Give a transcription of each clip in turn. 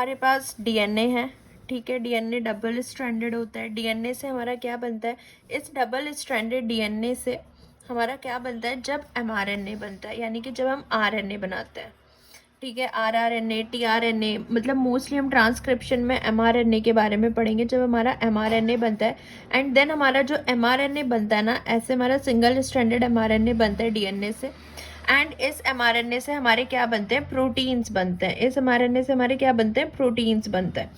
हमारे पास डीएनए है, ठीक है। डीएनए डबल स्ट्रैंडेड होता है। डीएनए से हमारा क्या बनता है, इस डबल स्ट्रैंडेड डीएनए से हमारा क्या बनता है, जब एमआरएनए बनता है, यानी कि जब हम आरएनए बनाते हैं, ठीक है। आरआरएनए, टीआरएनए, मतलब मोस्टली हम ट्रांसक्रिप्शन में एमआरएनए के बारे में पढ़ेंगे। जब हमारा एमआरएनए बनता है एंड देन हमारा जो एमआरएनए बनता है ना, ऐसे हमारा सिंगल स्ट्रैंडेड एमआरएनए बनता है डीएनए से। एंड इस एमआरएनए से हमारे क्या बनते हैं, प्रोटीन्स बनते हैं। इस एमआरएनए से हमारे क्या बनते हैं, प्रोटीन्स बनते हैं।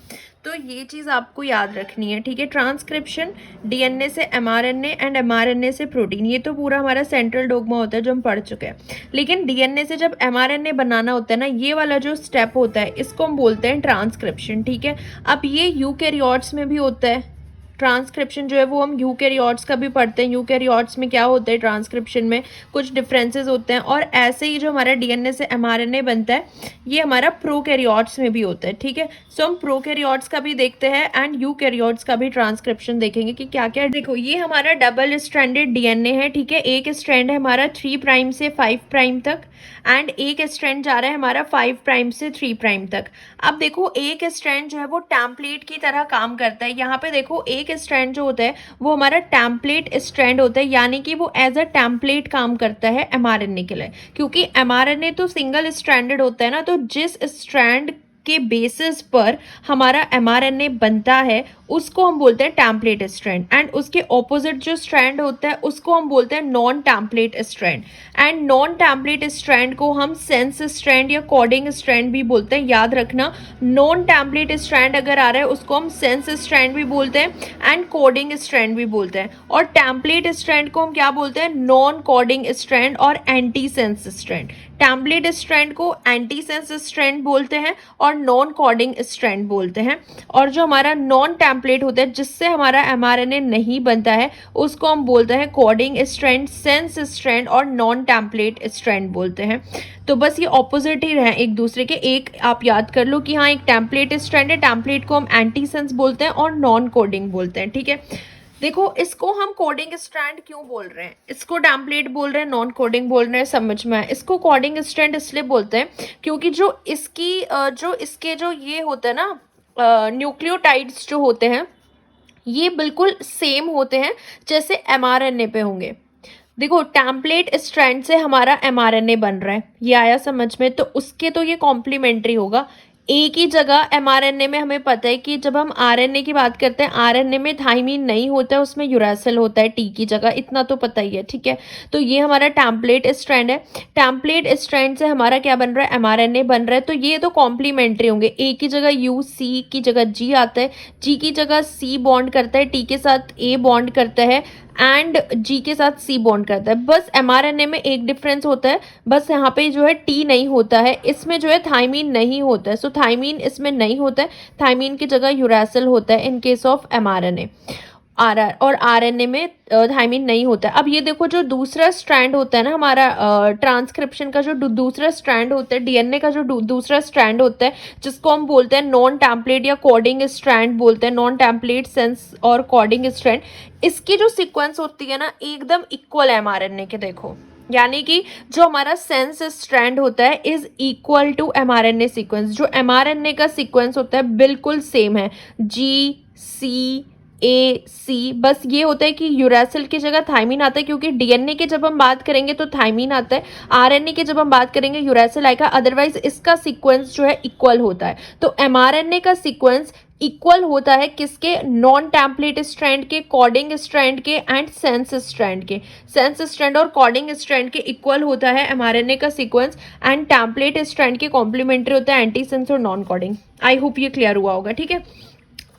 तो ये चीज़ आपको याद रखनी है, ठीक है। ट्रांसक्रिप्शन, डीएनए से एमआरएनए एंड एमआरएनए से प्रोटीन, ये तो पूरा हमारा सेंट्रल डोगमा होता है जो हम पढ़ चुके हैं। लेकिन डीएनए से जब एमआरएनए बनाना होता है ना, ये वाला जो स्टेप होता है इसको हम बोलते हैं ट्रांसक्रिप्शन, ठीक है। अब ये यूकैरियोट्स में भी होता है ट्रांसक्रिप्शन जो है, वो हम यूकैरियोट्स का भी पढ़ते हैं। यूकैरियोट्स में क्या होता है, ट्रांसक्रिप्शन में कुछ डिफरेंसेस होते हैं। और ऐसे ही जो हमारा डीएनए से एमआरएनए बनता है, ये हमारा प्रोकैरियोट्स में भी होता है, ठीक है। सो हम प्रोकैरियोट्स का भी देखते हैं एंड यूकैरियोट्स का भी ट्रांसक्रिप्शन देखेंगे कि क्या क्या। देखो, ये हमारा डबल स्ट्रैंडेड डीएनए है, ठीक है। एक स्ट्रैंड है हमारा 3 प्राइम से 5 प्राइम तक एंड एक स्ट्रैंड जा रहा है हमारा 5 प्राइम से 3 प्राइम तक। अब देखो, एक स्ट्रैंड जो है वो टेम्पलेट की तरह काम करता है। यहाँ पे देखो, एक स्ट्रैंड जो होता है वो हमारा टेम्पलेट स्ट्रैंड होता है, यानी कि वो एज अ टेम्पलेट काम करता है एमआरएनए के लिए। क्योंकि एमआरएनए तो सिंगल स्ट्रैंडेड होता है ना, तो जिस स्ट्रैंड के बेसिस पर हमारा एमआरएनए बनता है उसको हम बोलते हैं टेम्पलेट स्ट्रैंड। एंड उसके ऑपोजिट जो स्ट्रैंड होता है उसको हम बोलते हैं non template strand. And non template strand को हम सेंस स्ट्रैंड या कोडिंग स्ट्रैंड भी बोलते हैं। याद रखना, नॉन टेम्पलेट स्ट्रैंड अगर आ रहा है उसको हम सेंस स्ट्रैंड भी बोलते हैं एंड कोडिंग स्ट्रैंड भी बोलते हैं। और टेम्पलेट स्ट्रैंड को हम क्या बोलते हैं, नॉन कोडिंग स्ट्रैंड और anti sense strand. Template strand को एंटी सेंस स्ट्रैंड बोलते हैं और नॉन कोडिंग स्ट्रैंड बोलते हैं। और जो हमारा नॉन टेम्पलेट होता है, जिससे हमारा एमआरएनए नहीं बनता है, उसको हम बोलते हैं कोडिंग स्ट्रैंड, सेंस स्ट्रैंड और नॉन टेम्पलेट स्ट्रैंड बोलते हैं। तो बस ये ऑपोजिट ही रहे एक दूसरे के। एक आप याद कर लो कि हाँ, एक टेम्पलेट स्ट्रैंड है, टेम्पलेट को हम एंटी सेंस बोलते हैं और नॉन कोडिंग बोलते हैं, ठीक है। देखो, इसको हम कोडिंग स्ट्रैंड क्यों बोल रहे हैं, इसको टेम्पलेट बोल रहे हैं, नॉन कोडिंग बोल रहे हैं, समझ में आए। इसको कोडिंग स्ट्रैंड इसलिए बोलते हैं क्योंकि जो इसके जो ये होते हैं ना, न्यूक्लियोटाइड्स जो होते हैं, ये बिल्कुल सेम होते हैं जैसे एमआरएनए पे होंगे। देखो, टेम्पलेट स्ट्रैंड से हमारा एमआरएनए बन रहा है, ये आया समझ में, तो उसके तो ये कॉम्प्लीमेंट्री होगा। एक ही जगह एमआरएनए में हमें पता है कि जब हम आरएनए की बात करते हैं, आरएनए में थाइमीन नहीं होता है, उसमें यूरासिल होता है टी की जगह, इतना तो पता ही है, ठीक है। तो ये हमारा टेम्पलेट स्ट्रैंड है। टेम्पलेट स्ट्रैंड से हमारा क्या बन रहा है, एमआरएनए बन रहा है। तो ये तो कॉम्प्लीमेंट्री होंगे। ए की जगह यू, सी की जगह जी आता है, जी की जगह सी बॉन्ड करता है, टी के साथ ए बॉन्ड करता है एंड जी के साथ सी बॉन्ड करता है। बस एमआरएनए में एक डिफरेंस होता है, बस यहाँ पे जो है टी नहीं होता है, इसमें जो है थाइमीन नहीं होता है। सो थाइमीन इसमें नहीं होता है, थाइमीन की जगह यूरासिल होता है इन केस ऑफ एमआरएनए। और आरएनए में थाइमीन नहीं होता है। अब ये देखो, जो दूसरा स्ट्रैंड होता है ना हमारा ट्रांसक्रिप्शन का, जो दूसरा स्ट्रैंड होता है डीएनए का, जो दूसरा स्ट्रैंड होता है, जिसको हम बोलते हैं नॉन टेम्पलेट या कोडिंग स्ट्रैंड बोलते हैं, नॉन टेम्पलेट सेंस और कोडिंग स्ट्रैंड, इसकी जो सीक्वेंस होती है ना, एकदम इक्वल है एमआरएनए के। देखो, यानी कि जो हमारा सेंस स्ट्रैंड होता है is equal to mRNA sequence. जो एमआरएनए का सीक्वेंस होता है बिल्कुल सेम है, जी, सी, ए, सी। बस ये होता है कि यूरासिल की जगह थाइमीन आता है, क्योंकि डीएनए की जब हम बात करेंगे तो थाइमीन आता है, आरएनए की जब हम बात करेंगे यूरासिल आएगा। अदरवाइज इसका सीक्वेंस जो है इक्वल होता है। तो एमआरएनए का सीक्वेंस इक्वल होता है किसके, नॉन टेम्पलेट स्ट्रैंड के, कोडिंग स्ट्रैंड के एंड सेंस स्ट्रैंड के। सेंस स्ट्रैंड और कोडिंग स्ट्रैंड के इक्वल होता है एमआरएनए का सीक्वेंस एंड टेम्पलेट स्ट्रैंड के कॉम्प्लीमेंट्री होता है एंटी सेंस और नॉन कोडिंग। आई होप ये क्लियर हुआ होगा, ठीक है।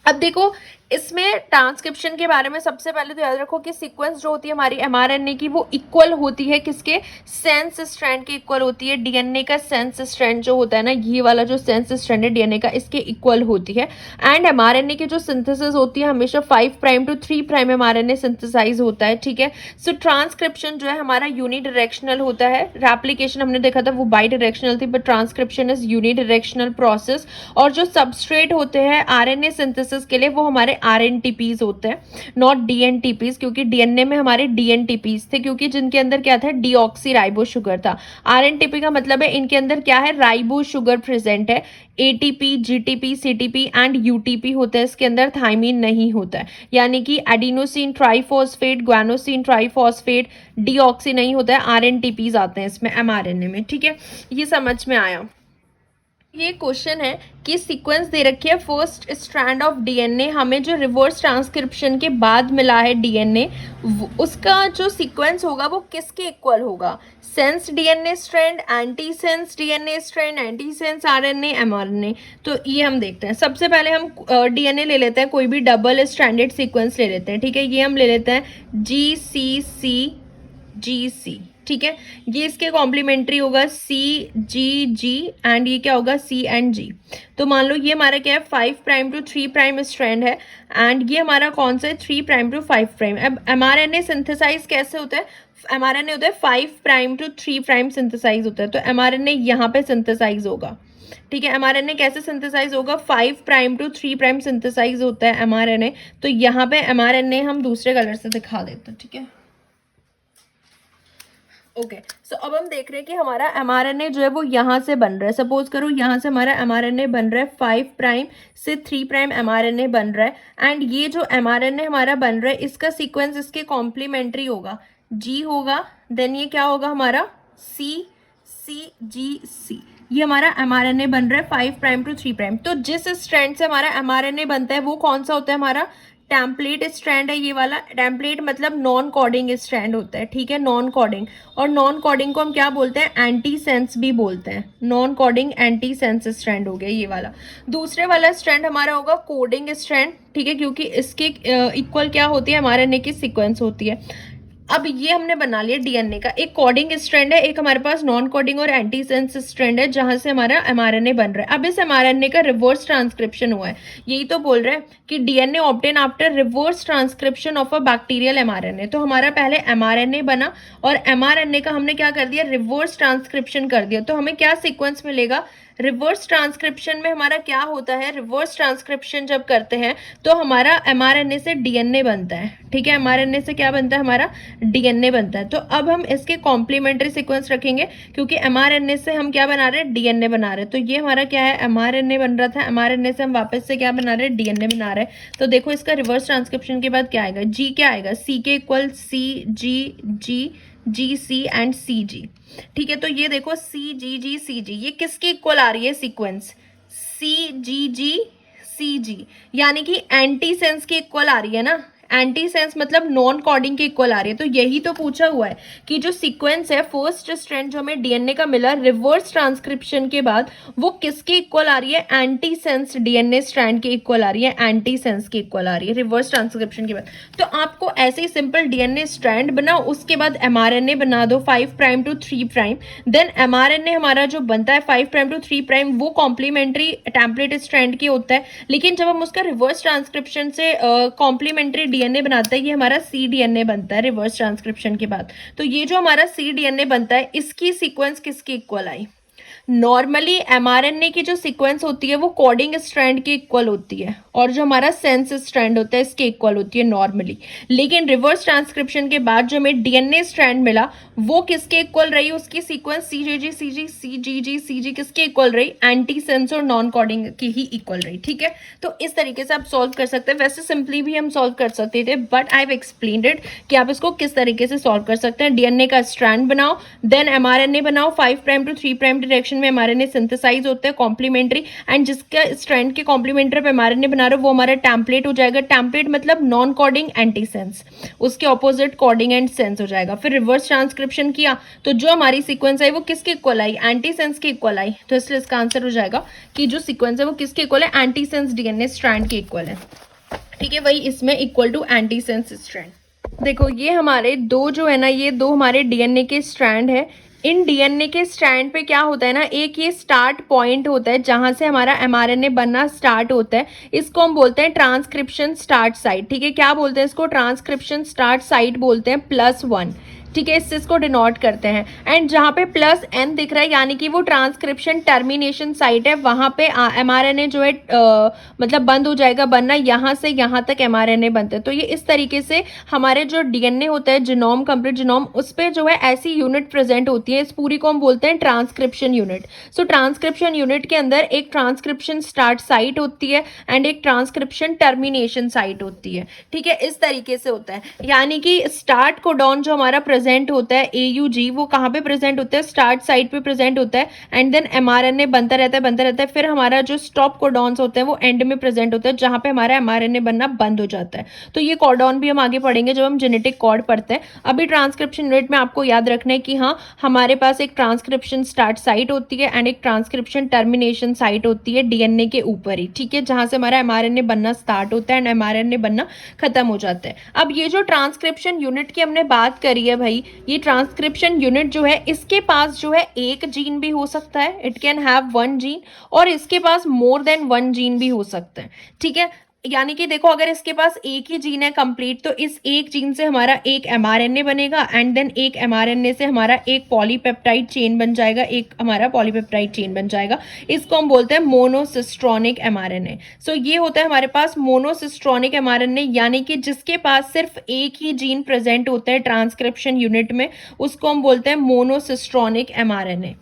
अब देखो, इसमें ट्रांसक्रिप्शन के बारे में सबसे पहले तो याद रखो कि सीक्वेंस जो होती है हमारी एमआरएनए की, वो इक्वल होती है किसके, सेंस स्ट्रैंड के इक्वल होती है। डीएनए का सेंस स्ट्रैंड जो होता है ना, ये वाला जो सेंस स्ट्रैंड है डीएनए का, इसके इक्वल होती है। एंड एमआरएनए की जो सिंथेसिस होती है हमेशा 5 prime to 3 prime mRNA synthesize होता है, ठीक है। सो ट्रांसक्रिप्शन जो है हमारा यूनिडायरेक्शनल होता है। रेप्लिकेशन हमने देखा था वो बाई डायरेक्शनल थी, but transcription is unidirectional process. और जो सबस्ट्रेट होते हैं आरएनए सिंथेसिस के लिए, वो हमारे RNTPs होते हैं, नॉट DNTPs, क्योंकि DNA में हमारे DNTPs थे, क्योंकि जिनके अंदर क्या था, डीऑक्सी राइबो शुगर था। RNTP का मतलब है इनके अंदर क्या है, राइबो शुगर प्रेजेंट है। ATP, GTP, CTP and UTP होता है, इसके अंदर थाइमिन नहीं होता है, यानी कि adenosine triphosphate, guanosine triphosphate, deoxy नहीं होता है, RNTPs आते हैं इसमें mRNA में। ठीक है, ये समझ में आया। ये क्वेश्चन है कि सीक्वेंस दे रखी है, फर्स्ट स्ट्रैंड ऑफ डीएनए, हमें जो रिवर्स ट्रांसक्रिप्शन के बाद मिला है डीएनए, उसका जो सीक्वेंस होगा वो किसके इक्वल होगा, sense DNA strand, anti sense DNA strand, anti sense RNA, mRNA. तो ये हम देखते हैं। सबसे पहले हम डीएनए ले लेते हैं, कोई भी डबल स्ट्रैंडेड सीक्वेंस ले लेते हैं। ठीक है, ये हम ले लेते हैं GCC। ठीक है, ये इसके कॉम्प्लीमेंट्री होगा CGG एंड ये क्या होगा CNG। तो मान लो ये हमारा क्या है, 5 प्राइम टू 3 प्राइम स्ट्रैंड है, एंड ये हमारा कौन सा है, 3 प्राइम टू 5 प्राइम। अब mRNA सिंथेसाइज कैसे होता है, mRNA होता है 5 प्राइम टू 3 प्राइम सिंथेसाइज होता है, तो mRNA यहाँ पे सिंथेसाइज होगा। ठीक है, mRNA कैसे सिंथेसाइज होगा, 5 प्राइम टू 3 प्राइम सिंथेसाइज होता है mRNA। तो यहाँ पे mRNA हम दूसरे कलर से दिखा देते हैं। ठीक है, ओके सो अब हम देख रहे हैं कि हमारा mRNA जो है वो यहाँ से बन रहा है। सपोज करो यहाँ से हमारा mRNA बन रहा है, 5 प्राइम से 3 प्राइम mRNA बन रहा है, एंड ये जो mRNA हमारा बन रहा है इसका सीक्वेंस इसके कॉम्प्लीमेंट्री होगा, G होगा, देन ये क्या होगा हमारा CGC। ये हमारा mRNA बन रहा है 5 प्राइम टू 3 प्राइम। तो जिस स्ट्रैंड से हमारा mRNA बनता है वो कौन सा होता है, हमारा टेम्पलेट स्ट्रैंड है। ये वाला टेम्पलेट मतलब नॉन कोडिंग स्ट्रैंड होता है। ठीक है, नॉन कोडिंग, और नॉन कोडिंग को हम क्या बोलते हैं, एंटी सेंस भी बोलते हैं। Non coding anti sense strand हो गया ये वाला। दूसरे वाला स्ट्रैंड हमारा होगा कोडिंग स्ट्रैंड। ठीक है, क्योंकि इसके इक्वल क्या होती है, mRNA की सीक्वेंस होती है। अब ये हमने बना लिया डीएनए का, एक कोडिंग स्ट्रैंड है, एक हमारे पास नॉन कोडिंग और एंटी सेंस स्ट्रैंड है, जहां से हमारा mRNA बन रहा है। अब इस mRNA का रिवर्स ट्रांसक्रिप्शन हुआ है, यही तो बोल रहे हैं कि DNA obtain after reverse transcription of a bacterial mRNA। तो हमारा पहले mRNA बना और mRNA का हमने क्या कर दिया, रिवर्स ट्रांसक्रिप्शन कर दिया। तो हमें क्या सीक्वेंस मिलेगा, रिवर्स ट्रांसक्रिप्शन में हमारा क्या होता है, रिवर्स ट्रांसक्रिप्शन जब करते हैं तो हमारा mRNA से डीएनए बनता है। ठीक है, mRNA से क्या बनता है, हमारा डीएनए बनता है। तो अब हम इसके कॉम्प्लीमेंट्री सीक्वेंस रखेंगे, क्योंकि mRNA से हम क्या बना रहे हैं, डीएनए बना रहे हैं। तो ये हमारा क्या है, mRNA बन रहा था, mRNA से हम वापस से क्या बना रहे हैं, डीएनए बना रहे हैं। तो देखो इसका रिवर्स ट्रांसक्रिप्शन के बाद क्या आएगा, G क्या आएगा, C के equal CGG, GC and CG। ठीक है, तो ये देखो CGG CG, ये किसके इक्वल आ रही है सीक्वेंस, CGG CG, यानी कि एंटी सेंस के इक्वल आ रही है ना। एंटी सेंस मतलब नॉन कोडिंग के इक्वल आ रही है। तो यही तो पूछा हुआ है कि जो सीक्वेंस है, फर्स्ट स्ट्रैंड जो हमें डीएनए का मिला रिवर्स ट्रांसक्रिप्शन के बाद, वो किसके इक्वल आ रही है, एंटी सेंस डीएनए स्ट्रैंड के इक्वल आ रही है, एंटी सेंस के इक्वल आ रही है रिवर्स ट्रांसक्रिप्शन के बाद। तो आपको ऐसे ही सिंपल डीएनए स्ट्रैंड बनाओ, उसके बाद mRNA बना दो 5 prime to 3 prime, then mRNA हमारा जो बनता है 5 प्राइम टू 3 प्राइम वो कॉम्प्लीमेंट्री टेम्पलेट स्ट्रैंड की होता है। लेकिन जब हम उसका रिवर्स ट्रांसक्रिप्शन से कॉम्प्लीमेंट्री डीएनए बनाता है, ये हमारा cDNA बनता है रिवर्स ट्रांसक्रिप्शन के बाद। तो ये जो हमारा cDNA बनता है, इसकी सीक्वेंस किसके इक्वल आई, नॉर्मली mRNA की जो सीक्वेंस होती है वो कोडिंग स्ट्रैंड के इक्वल होती है, और जो हमारा सेंस स्ट्रैंड होता है इसके इक्वल होती है नॉर्मली। लेकिन रिवर्स ट्रांसक्रिप्शन के बाद जो हमें डीएनए स्ट्रैंड मिला वो किसके इक्वल रही, उसकी sequence CGG CG CGG CG किसके इक्वल रही, एंटी सेंस और नॉन कोडिंग की ही इक्वल रही। ठीक है, तो इस तरीके से आप सॉल्व कर सकते हैं। वैसे सिंपली भी हम सॉल्व कर सकते थे, but I have explained it कि आप इसको किस तरीके से सॉल्व कर सकते हैं। डीएनए का स्ट्रैंड बनाओ, देन mRNA बनाओ, 5 प्राइम टू 3 प्राइम डायरेक्शन में mRNA सिंथेसाइज होते हैं कॉम्प्लीमेंट्री, एंड जिसका स्ट्रैंड के कॉम्प्लीमेंट्री पे mRNA बना रहे हो वो हमारा टेम्पलेट हो जाएगा। टेम्पलेट मतलब नॉन कोडिंग एंटी सेंस, उसके ऑपोजिट कोडिंग एंड सेंस हो जाएगा। फिर रिवर्स ट्रांसक्रिप्शन किया तो जो हमारी सीक्वेंस आई वो किसके इक्वल आई, एंटी सेंस के इक्वल आई। तो इसलिए इसका आंसर हो जाएगा कि जो सीक्वेंस है वो किसके इक्वल है, एंटी सेंस डीएनए स्ट्रैंड के इक्वल है। ठीक है, वही इसमें equal to anti sense strand. देखो ये हमारे दो जो है ना, ये दो हमारे डीएनए के स्ट्रैंड है। इन डीएनए के स्ट्रैंड पे क्या होता है ना, एक ये स्टार्ट पॉइंट होता है जहां से हमारा mRNA बनना स्टार्ट होता है, इसको हम बोलते हैं ट्रांसक्रिप्शन स्टार्ट साइट। ठीक है, क्या बोलते हैं इसको, ट्रांसक्रिप्शन स्टार्ट साइट बोलते हैं, +1। ठीक है, इस चीज को डिनोट करते हैं। एंड जहाँ पे प्लस एन दिख रहा है यानी कि वो ट्रांसक्रिप्शन टर्मिनेशन साइट है, वहां पे एमआरएनए जो है मतलब बंद हो जाएगा बनना, यहाँ से यहाँ तक एमआरएनए बनते हैं। तो ये इस तरीके से हमारे जो डीएनए होता है, जीनोम, कंप्लीट जीनोम, उस पर जो है ऐसी यूनिट प्रेजेंट होती है, इस पूरी को हम बोलते हैं transcription unit. So transcription unit के अंदर एक ट्रांसक्रिप्शन स्टार्ट साइट होती है एंड एक ट्रांसक्रिप्शन टर्मिनेशन साइट होती है। ठीक है, इस तरीके से होता है। यानी कि स्टार्ट कोडॉन जो हमारा प्रेजेंट होता है AUG, वो कहाँ पे प्रेजेंट होता है, स्टार्ट साइट पे प्रेजेंट होता है। एंड देन mRNA बनता रहता है बनता रहता है, फिर हमारा जो स्टॉप कोडॉन्स होते हैं वो एंड में प्रेजेंट होता है, जहाँ पे हमारा mRNA बनना बंद हो जाता है। तो ये कोडॉन भी हम आगे पढ़ेंगे जब हम जेनेटिक कोड पढ़ते हैं। अभी ट्रांसक्रिप्शन यूनिट में आपको याद रखना है कि हाँ, हमारे पास एक ट्रांसक्रिप्शन स्टार्ट साइट होती है एंड एक ट्रांसक्रिप्शन टर्मिनेशन साइट होती है डीएनए के ऊपर ही। ठीक है, जहाँ से हमारा mRNA बनना स्टार्ट होता है एंड mRNA बनना खत्म हो जाता है। अब ये जो ट्रांसक्रिप्शन यूनिट की हमने बात करी है भाई, ये ट्रांसक्रिप्शन यूनिट जो है, इसके पास जो है एक जीन भी हो सकता है, it can have one gene, और इसके पास मोर देन वन जीन भी हो सकता है। ठीक है, यानी कि देखो, अगर इसके पास एक ही जीन है कंप्लीट, तो इस एक जीन से हमारा एक mRNA बनेगा एंड देन एक mRNA से हमारा एक पॉलीपेप्टाइड चेन बन जाएगा, एक हमारा पॉलीपेप्टाइड चेन बन जाएगा। इसको हम बोलते हैं मोनोसिस्ट्रॉनिक mRNA। सो ये होता है हमारे पास मोनोसिस्ट्रॉनिक mRNA, यानी कि जिसके पास सिर्फ एक ही जीन प्रेजेंट होता है ट्रांसक्रिप्शन यूनिट में, उसको हम बोलते हैं मोनोसिस्ट्रॉनिक mRNA।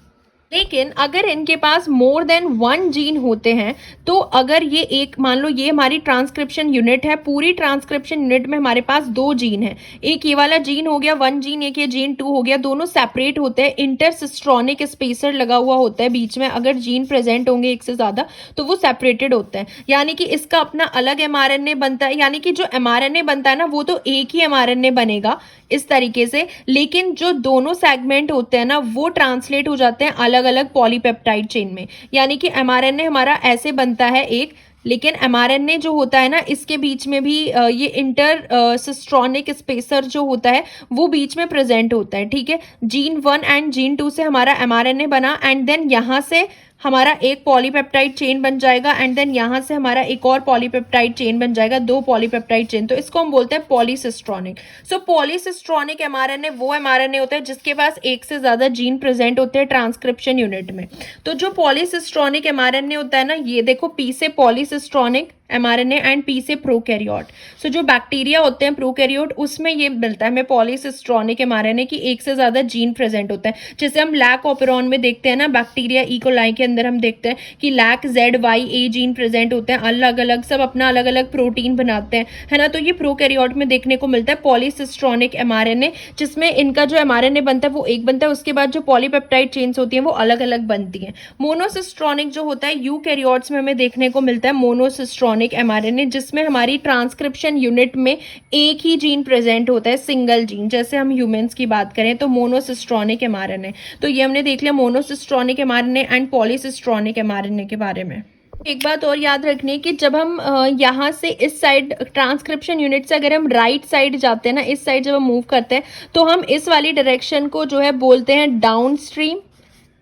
लेकिन अगर इनके पास मोर देन वन जीन होते हैं, तो अगर ये एक, मान लो ये हमारी ट्रांसक्रिप्शन यूनिट है, पूरी ट्रांसक्रिप्शन यूनिट में हमारे पास दो जीन है, एक ये वाला जीन हो गया वन जीन, एक ये जीन टू हो गया, दोनों सेपरेट होते हैं, इंटरसिस्ट्रॉनिक स्पेसर लगा हुआ होता है बीच में। अगर जीन प्रेजेंट होंगे एक से ज्यादा तो वो सेपरेटेड होते हैं, यानी कि इसका अपना अलग mRNA बनता है। यानी कि जो mRNA बनता है ना, वो तो एक ही mRNA बनेगा इस तरीके से, लेकिन जो दोनों सेगमेंट होते हैं ना, वो ट्रांसलेट हो जाते हैं अलग अलग पॉलीपेप्टाइड चेन में। यानी कि mRNA हमारा ऐसे बनता है एक, लेकिन mRNA जो होता है ना, इसके बीच में भी ये इंटर सिस्ट्रॉनिक स्पेसर जो होता है वो बीच में प्रेजेंट होता है। ठीक है, जीन 1 एंड जीन 2 से हमारा mRNA बना एंड देन यहाँ से हमारा एक पॉलीपेप्टाइड चेन बन जाएगा एंड देन यहाँ से हमारा एक और पॉलीपेप्टाइड चेन बन जाएगा, दो पॉलीपेप्टाइड चेन। तो इसको हम बोलते हैं पॉलीसिस्ट्रॉनिक। सो पॉलीसिस्ट्रॉनिक mRNA वो mRNA होता है जिसके पास एक से ज्यादा जीन प्रेजेंट होते हैं ट्रांसक्रिप्शन यूनिट में। तो जो पॉलीसिस्ट्रॉनिक mRNA होता है ना, ये देखो, P से पॉलीसिस्ट्रॉनिक mRNA एंड P से प्रोकैरियोट। सो जो बैक्टीरिया होते हैं प्रोकैरियोट, उसमें ये मिलता है हमें पॉलीसिस्ट्रॉनिक mRNA की एक से ज्यादा जीन प्रेजेंट होता है। जैसे हम लैक ऑपेरॉन में देखते हैं ना, बैक्टीरिया इकोलाई के अंदर हम देखते हैं कि लैक ZYA जीन प्रेजेंट होते हैं, अलग अलग, सब अपना अलग अलग प्रोटीन बनाते हैं, है ना। तो ये प्रोकैरियोट में देखने को मिलता है पॉलीसिस्ट्रॉनिक mRNA, जिसमें इनका जो mRNA बनता है वो एक बनता है, उसके बाद जो पॉलीपेप्टाइड चेन्स होती हैं वो अलग अलग बनती हैं। मोनोसिस्ट्रॉनिक जो होता है यूकैरियोट्स में हमें देखने को मिलता है मोनोसिस्ट्रॉनिक mRNA, जिसमें हमारी ट्रांसक्रिप्शन यूनिट में एक ही जीन प्रेजेंट होता है, सिंगल जीन। जैसे हम ह्यूमंस की बात करें तो मोनोसिस्ट्रॉनिक mRNA। तो ये हमने देख लिया monocistronic mRNA and polycistronic mRNA के बारे में। एक बात और याद रखनी है कि जब हम यहाँ से इस साइड ट्रांसक्रिप्शन यूनिट से अगर हम राइट साइड जाते हैं ना, इस साइड जब हम मूव करते हैं, तो हम इस वाली डायरेक्शन को जो है बोलते हैं डाउन स्ट्रीम।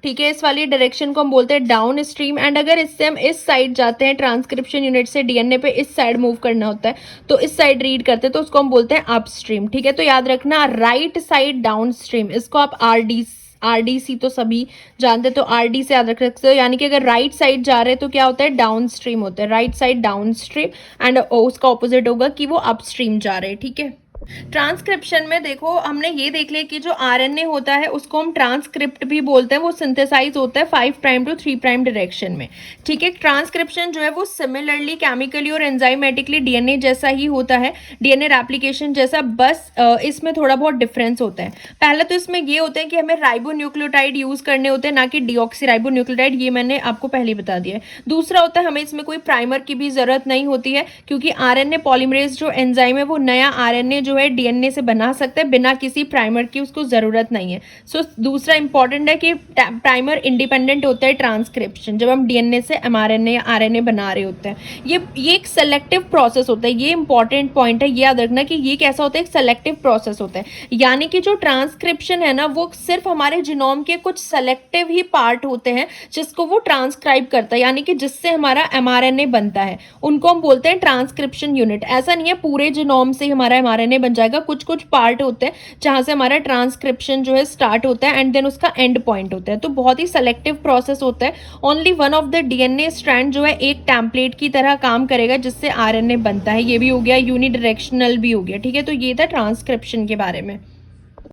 ठीक है, इस वाली डायरेक्शन को हम बोलते हैं डाउन स्ट्रीम। एंड अगर इससे हम इस साइड जाते हैं, ट्रांसक्रिप्शन यूनिट से डीएनए पे इस साइड मूव करना होता है, तो इस साइड रीड करते हैं, तो उसको हम बोलते हैं अप स्ट्रीम। ठीक है, तो याद रखना राइट साइड डाउन स्ट्रीम, इसको आप RDC तो सभी जानते, तो RD से याद रख सकते हो। यानी कि अगर राइट साइड जा रहे हैं तो क्या होता है, डाउन स्ट्रीम होता है, right side down stream. And उसका ऑपोजिट होगा कि वो अप स्ट्रीम जा रहे हैं। ठीक है, ट्रांसक्रिप्शन में देखो, हमने ये देख लिया कि जो RNA होता है उसको हम ट्रांसक्रिप्ट भी बोलते हैं, वो सिंथेसाइज होता है 5 प्राइम टू 3 प्राइम डायरेक्शन में। ठीक है, ट्रांसक्रिप्शन जो है वो सिमिलरली केमिकली और एंजाइमेटिकली डीएनए जैसा ही होता है, डीएनए रेप्लिकेशन जैसा, बस इसमें थोड़ा बहुत डिफरेंस होता है। पहले तो इसमें ये होता है कि हमें राइबोन्यूक्लियोटाइड यूज करने होते हैं, ना कि डीऑक्सीराइबोन्यूक्लियोटाइड, ये मैंने आपको पहले बता दिया है। दूसरा होता है हमें इसमें कोई प्राइमर की भी जरूरत नहीं होती है, क्योंकि RNA पॉलीमरेज जो एंजाइम है वो नया RNA जो है डीएनए से बना सकते हैं बिना किसी प्राइमर की, उसको जरूरत नहीं है। सो दूसरा इंपॉर्टेंट है कि प्राइमर इंडिपेंडेंट होता है ट्रांसक्रिप्शन, जब हम डीएनए से mRNA या RNA बना रहे होते हैं। ये एक सेलेक्टिव प्रोसेस होता है, ये इंपॉर्टेंट पॉइंट है, ये याद रखना कि ये कैसा होता है, एक सेलेक्टिव प्रोसेस होता है। यानी कि जो ट्रांसक्रिप्शन है ना, वो सिर्फ हमारे जीनोम के कुछ सेलेक्टिव ही पार्ट होते हैं जिसको वो ट्रांसक्राइब करता है, यानी कि जिससे हमारा mRNA बनता है, उनको हम बोलते हैं ट्रांसक्रिप्शन यूनिट। ऐसा नहीं है पूरे जीनोम से हमारा mRNA बन जाएगा। कुछ कुछ पार्ट होते हैं जहाँ से हमारा ट्रांसक्रिप्शन जो है स्टार्ट होता है एंड देन उसका एंड पॉइंट होता है। तो बहुत ही सेलेक्टिव प्रोसेस होता है। Only one of the DNA strand जो है एक टेम्पलेट की तरह काम करेगा जिससे आरएनए बनता है। ये भी हो गया, यूनिडायरेक्शनल भी हो गया। ठीक है, तो ये था ट्रांसक्रिप्शन के बारे में।